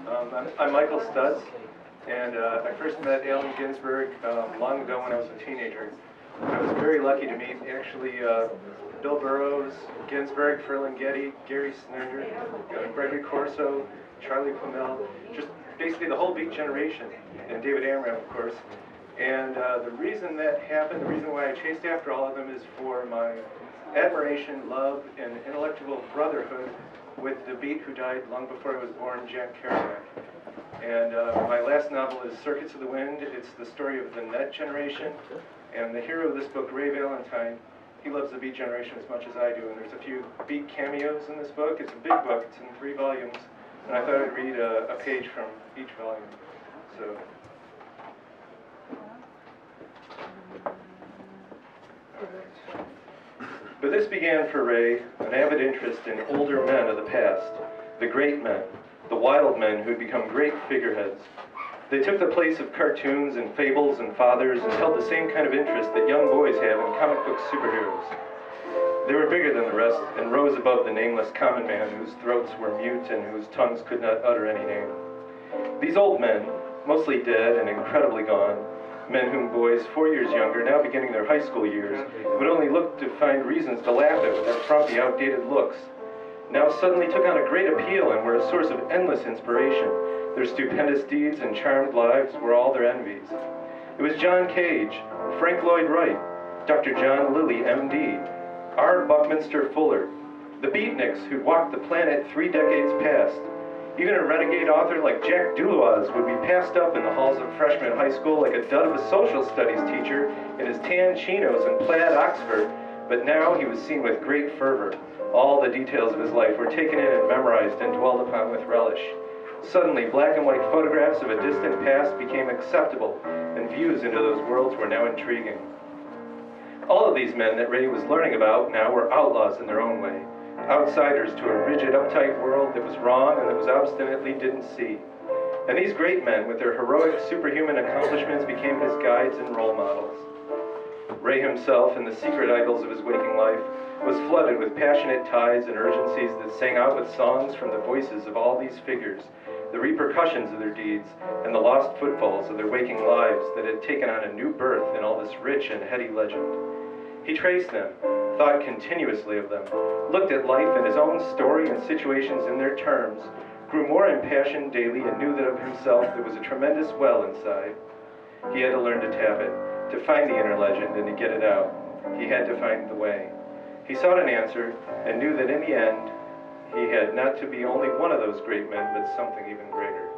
I'm Michael Stutz, and I first met Allen Ginsberg long ago when I was a teenager. I was very lucky to meet actually Bill Burroughs, Ginsberg, Ferlinghetti, Gary Snyder, Gregory Corso, Charlie Plumell, just basically the whole Beat generation, and David Amram, of course. And the reason that happened, the reason why I chased after all of them is for my admiration, love, and intellectual brotherhood with the Beat who died long before I was born, Jack Kerouac. And my last novel is Circuits of the Wind. It's the story of the Net generation. And the hero of this book, Ray Valentine, he loves the Beat generation as much as I do. And there's a few Beat cameos in this book. It's a big book. It's in 3 volumes. And I thought I'd read a page from each volume. So. But this began for Ray an avid interest in older men of the past, the great men, the wild men who'd become great figureheads. They took the place of cartoons and fables and fathers and held the same kind of interest that young boys have in comic book superheroes. They were bigger than the rest and rose above the nameless common man whose throats were mute and whose tongues could not utter any name. These old men, mostly dead and incredibly gone, men whom boys 4 years younger, now beginning their high school years, would only look to find reasons to laugh at with their frumpy, outdated looks, now suddenly took on a great appeal and were a source of endless inspiration. Their stupendous deeds and charmed lives were all their envies. It was John Cage, Frank Lloyd Wright, Dr. John Lilly, M.D., R. Buckminster Fuller, the Beatniks who'd walked the planet 3 decades past. Even a renegade author like Jack Dulois would be passed up in the halls of freshman high school like a dud of a social studies teacher in his tan chinos and plaid Oxford, but now he was seen with great fervor. All the details of his life were taken in and memorized and dwelled upon with relish. Suddenly, black and white photographs of a distant past became acceptable, and views into those worlds were now intriguing. All of these men that Ray was learning about now were outlaws in their own way. Outsiders to a rigid, uptight world that was wrong and that was obstinately didn't see. And these great men, with their heroic, superhuman accomplishments, became his guides and role models. Ray himself, in the secret idols of his waking life, was flooded with passionate tides and urgencies that sang out with songs from the voices of all these figures, the repercussions of their deeds, and the lost footfalls of their waking lives that had taken on a new birth in all this rich and heady legend. He traced them, thought continuously of them, looked at life and his own story and situations in their terms, grew more impassioned daily, and knew that of himself there was a tremendous well inside. He had to learn to tap it, to find the inner legend and to get it out. He had to find the way. He sought an answer and knew that in the end he had not to be only one of those great men, but something even greater.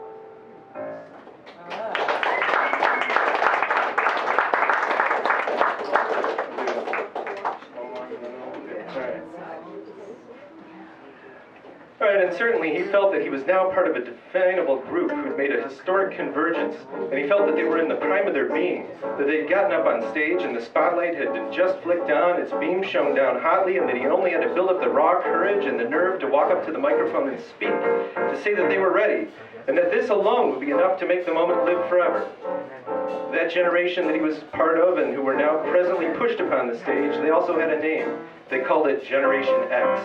And certainly he felt that he was now part of a definable group who'd made a historic convergence, and he felt that they were in the prime of their being, that they'd gotten up on stage and the spotlight had been just flicked on, its beams shone down hotly, and that he only had to build up the raw courage and the nerve to walk up to the microphone and speak, to say that they were ready, and that this alone would be enough to make the moment live forever. That generation that he was part of and who were now presently pushed upon the stage, they also had a name. They called it Generation X.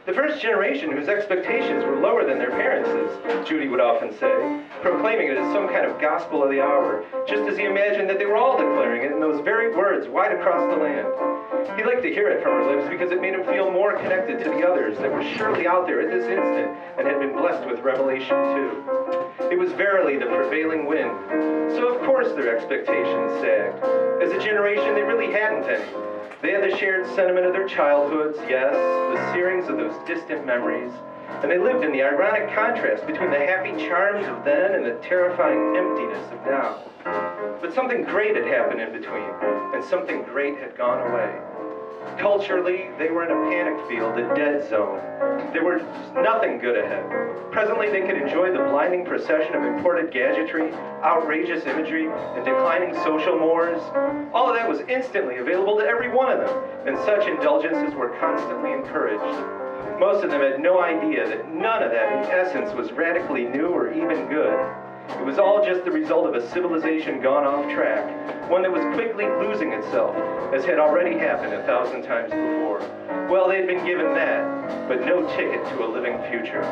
The first generation whose expectations were lower than their parents', Judy would often say, proclaiming it as some kind of gospel of the hour, just as he imagined that they were all declaring it in those very words wide across the land. He liked to hear it from her lips because it made him feel more connected to the others that were surely out there at this instant and had been blessed with revelation too. It was verily the prevailing wind, so of course their expectations sagged. As a generation, they really hadn't any. They had the shared sentiment of their childhoods, yes, the searings of those distant memories, and they lived in the ironic contrast between the happy charms of then and the terrifying emptiness of now. But something great had happened in between, and something great had gone away. Culturally, they were in a panic field, a dead zone. There was nothing good ahead. Presently, they could enjoy the blinding procession of imported gadgetry, outrageous imagery, and declining social mores. All of that was instantly available to every one of them, and such indulgences were constantly encouraged. Most of them had no idea that none of that, in essence, was radically new or even good. It was all just the result of a civilization gone off track, one that was quickly losing itself, as had already happened 1,000 times before. Well, they'd been given that, but no ticket to a living future.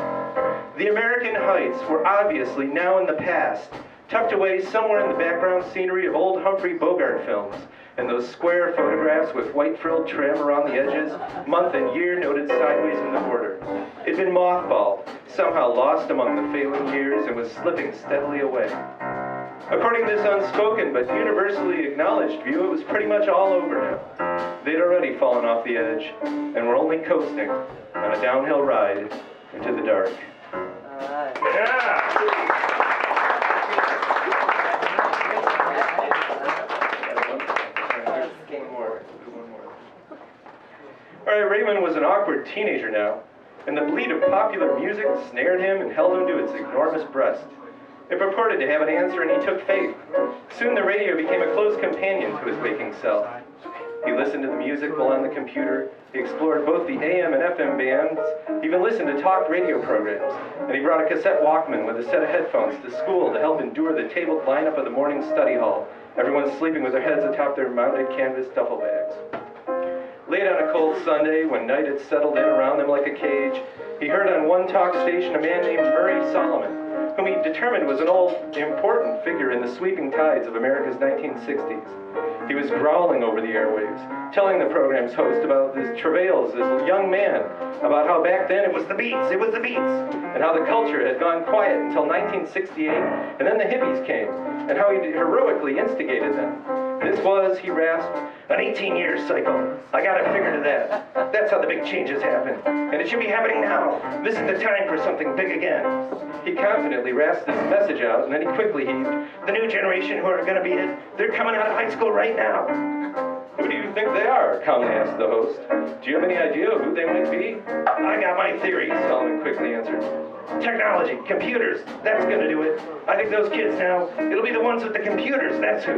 The American Heights were obviously now in the past, tucked away somewhere in the background scenery of old Humphrey Bogart films, and those square photographs with white frilled trim around the edges, month and year noted sideways in the border. It'd been mothballed, somehow lost among the failing years, and was slipping steadily away. According to this unspoken but universally acknowledged view, it was pretty much all over now. They'd already fallen off the edge, and were only coasting on a downhill ride into the dark. All right, Raymond was an awkward teenager now, and the bleat of popular music snared him and held him to its enormous breast. It purported to have an answer, and he took faith. Soon the radio became a close companion to his waking self. He listened to the music while on the computer. He explored both the AM and FM bands. He even listened to talk radio programs. And he brought a cassette Walkman with a set of headphones to school to help endure the tabled lineup of the morning study hall. Everyone sleeping with their heads atop their mounted canvas duffel bags. Late on a cold Sunday, when night had settled in around them like a cage, he heard on one talk station a man named Murray Solomon, whom he determined was an old, important figure in the sweeping tides of America's 1960s. He was growling over the airwaves, telling the program's host about his travails as a young man, about how back then it was the beats, and how the culture had gone quiet until 1968, and then the hippies came, and how he heroically instigated them. This was, he rasped, an 18-year cycle. I got a figure to that. That's how the big changes happen. And it should be happening now. This is the time for something big again. He confidently rasped this message out, and then he quickly heaved, the new generation who are going to be it, they're coming out of high school right now. Who do you think they are? Calmly asked the host. Do you have any idea who they might be? I got my theory, Solomon quickly answered. Technology, computers, that's going to do it. I think those kids now, it'll be the ones with the computers, that's who.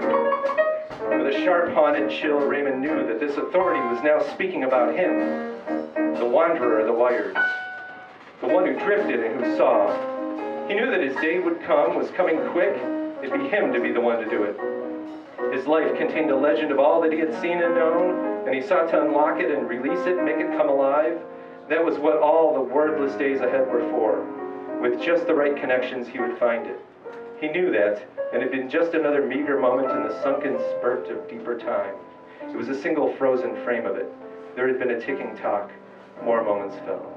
With a sharp, haunted chill, Raymond knew that this authority was now speaking about him, the wanderer of the wires, the one who drifted and who saw. He knew that his day would come, was coming quick. It'd be him to be the one to do it. His life contained a legend of all that he had seen and known, and he sought to unlock it and release it, make it come alive. That was what all the wordless days ahead were for. With just the right connections, he would find it. He knew that, and it had been just another meager moment in the sunken spurt of deeper time. It was a single frozen frame of it. There had been a ticking tock. More moments fell.